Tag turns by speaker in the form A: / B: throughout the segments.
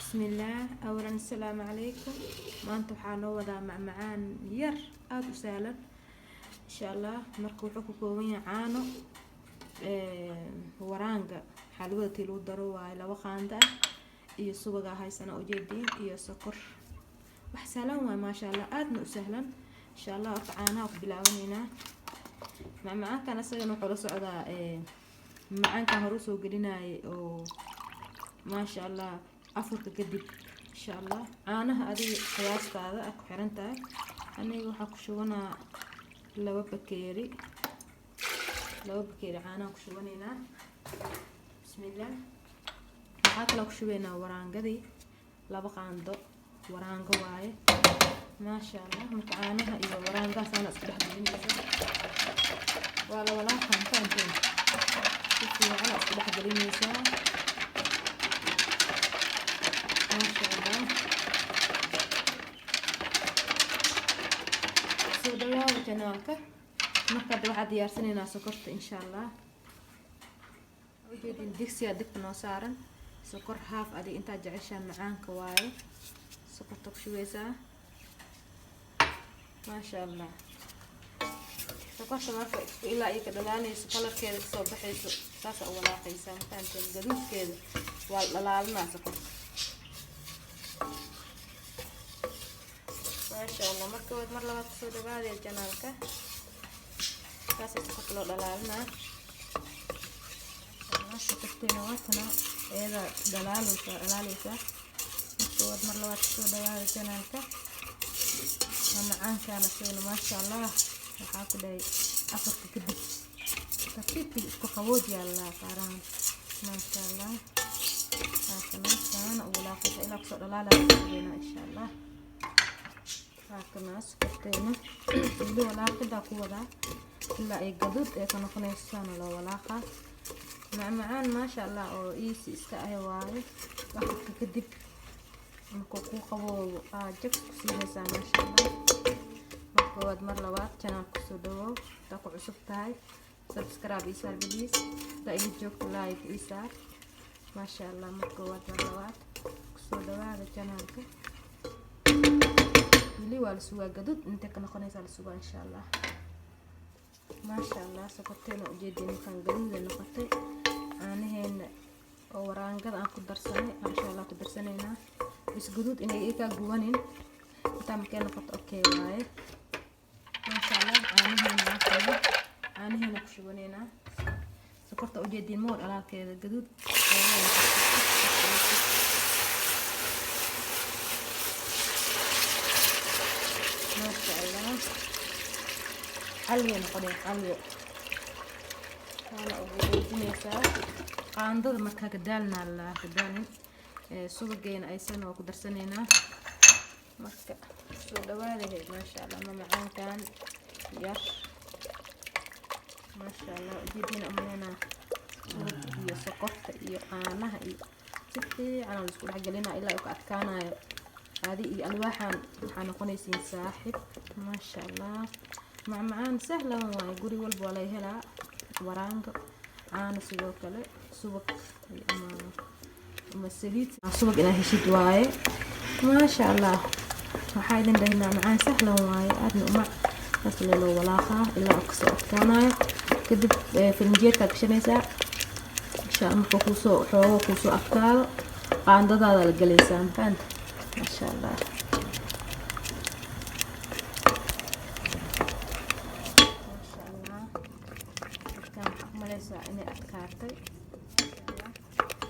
A: بسم الله. أولا السلام عليكم. ما أنتم حانوضا مع معان ير أو سهلا إن شاء الله. مركو حكو كوين عانو ورانجا حلوتي لو دروا إلى وخاندا iyo subaga haysana oo jeedin iyo sokor wax sahlan waa ma sha Allah aadna u sahlan insha Allah caanaha ku bilaabanayna macmacaankan asagana wuxuu la socdaa macaankan hore soo gelinay oo ma sha Allah afurka kadib insha Allah caanaha adiga qiyaastaada ku xiran tahay aniga waxa ku shubanaa laba bakeeri caanaha ku shubanayna bismillah. waxaa kala ku shubaynaa waraangadii laba qaando waraango waaye maasha Allah. marka caanaha iyo waraangaas aan isku dhex gelinaysa waa la walaal qaantaan si fiican isku dhex gelinaysa maasha Allah. soo dhawaada janaalka. marka waxaa diyaarsanaynaa sokorta insha Allah. ujeedin digsiga dibka noo saaran sokor haaf adi inta jeceshaan macaanka waaye sokorta ku shubeysaa ma sha Allah. sokorta marka ilaa ay ka dhalaalayso kalarkeeda soo baxayso saas oo walaaqaysa intaan gaduudkeeda waa dhalaalna sokorta ma sha Allah. marka wad mar labaad soo dhawaadee janaalka saas sokorta loo dhalaalna sokorteena waatana eeda dhalaalaysa marka mar labaad soo dhawaada janaalka macaankaana soo ma sha Allah. waxaa ku dhahay afarka kadib tartiibkii isku qaboojiyaa la saaraan ma sha Allah. haakana saana ugu laaqaysa ilaa kusoo dhalaalaya insha Allah. haakana sokorteena weli walaaqida ku wadaa ilaa ay gaduud ee ka noqonaysana loo walaaqa macmacaan ma sha Allah oo easy iska ah waaye. waxaa kadib markuu ku qaboobo jab ku siinaysaa ma sha Allah. marka wad mar labaad channelka soo dhawow ta ku cusub tahay subscribe iyo share please ta iyo joogto like iyo share ma sha Allah. marka wad mar labaad soo dhawaada channelka wili waa la sugaa gaduud inta ka noqonaysa la sugaa insha Allah ma sha Allah. sokorteena ujeedin kan gaduud noqotay caanaheena oo waraangada aan ku darsanay insha Allah ku darsanayna is gaduud inay ka guwanin inta markay noqoto okay waaye ma sha Allah. caanaheena ku shubanayna sokorta ujeedin mood alaalkeeda gaduud ma sha Allah. alween qodeen alween أنا أقول جنيسة قاندة مركها كدالنا الله كدالين سوقين أي سنة وقدر سنينا مركا سوق دوالي ما شاء الله ما معان كان يش ما شاء الله جيبين أمينا هي سقطت هي قامها هي ستي أنا الأسبوع حق لنا إلا يقعد كان هذه ألواحا حنقول يسين ساحب ما شاء الله مع معان سهلة ويقولي والبو عليه لا waraango caano sidoo kale subag ama saliid subag ina heshid waaye ma sha Allah. waxaa idin dhahnaa macaan sahlan waaye aadna uma asla loo walaaqa ilaa ka soo adkaanayo kadib firinjeerka gashanaysaa insha Allah. marka ku soo xoogo ku soo adkaado qaandadaada la galaysaa maanta ma sha Allah.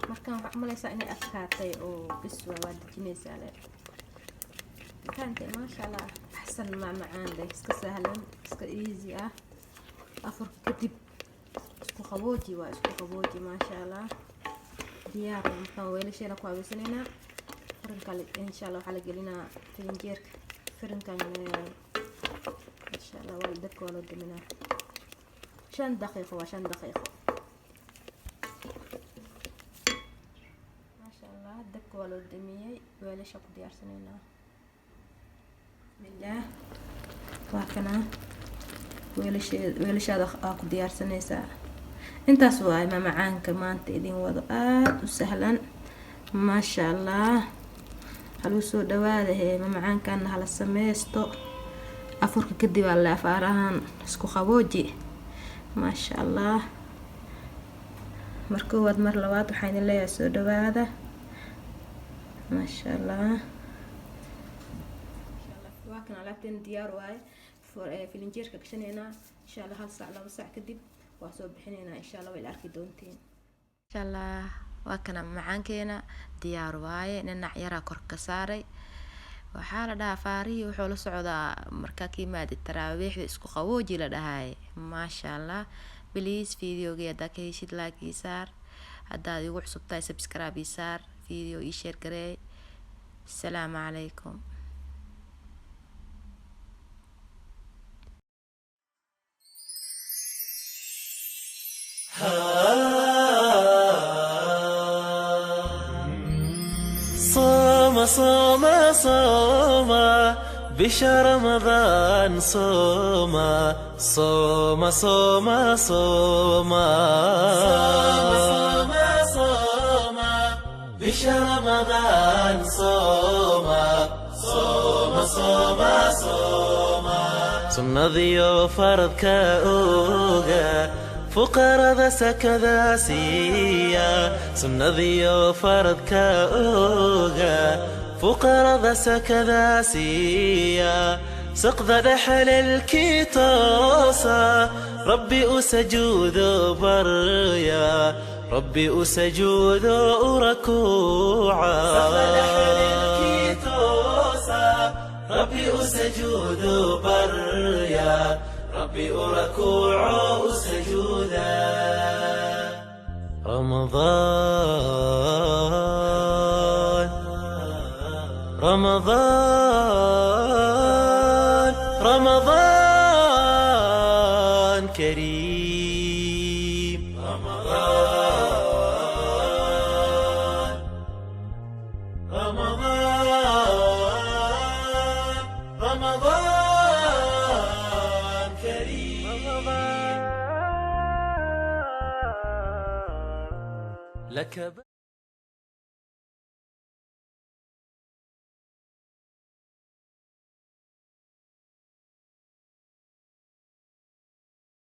A: markaan waxaa umalaysaa inay adkaatay oo bis waa dejinaysaa le maanta ma sha Allah. axsan macmacaan leh iska sahlan iska easy ah afurka kadib isku qabooji waa isku qabooji ma sha Allah. diyaar markaan weelasheena ku habeysanaynaa firinka insha Allah waxaa la gelinaa firinjeerka firinkan insha Allah waa dabka waa loo daminaa 5 daqiiqo waa 5 daqiiqo dabka waa loo damiyay weelasha ku diyaarsanaynaa bismillah. waa kana weelashaada ku diyaarsanaysaa intaas waa macaanka maanta idin wado aad u sahlan ما شاء الله haluu soo dhawaada macmacaankan hala sameysto afurka kadib alla afaarahan isku qabooji maasha Allah markuu wad mar labaad waxaan leeyahay soo dhawaada maasha Allah waa kan alaabteen diyaar waaye filinjeerka gashanayna insha Allah hal saac laba saac kadib waa soo bixinayna insha Allah way arki doonteen insha Allah waa kan macaankeena diyaar waaye ninac yara kor ka saaray waxaa la dhahaa faarihi wuxuu la socdaa marka kiimaad taraawiixda isku qabooji la dhahay maasha Allah please videoga hadaa ka heshid like ii saar hadaa igu cusubtahay subscribe ii saar video ii share garee السلام عليكم
B: صوم بشهر رمضان صوم بشهر رمضان sunnadiyo faradka ooga fuqarada sakada siiya sunnadiyo faradka ooga fuqarada sakada siiya saqda dhaxalkii toosa rabbi usajuudo barya rabbi usajuudo urakuuca ربي أسجود بريا ربي أركوع أسجودا رمضان رمضان رمضان كريم رمضان رمضان كريم لك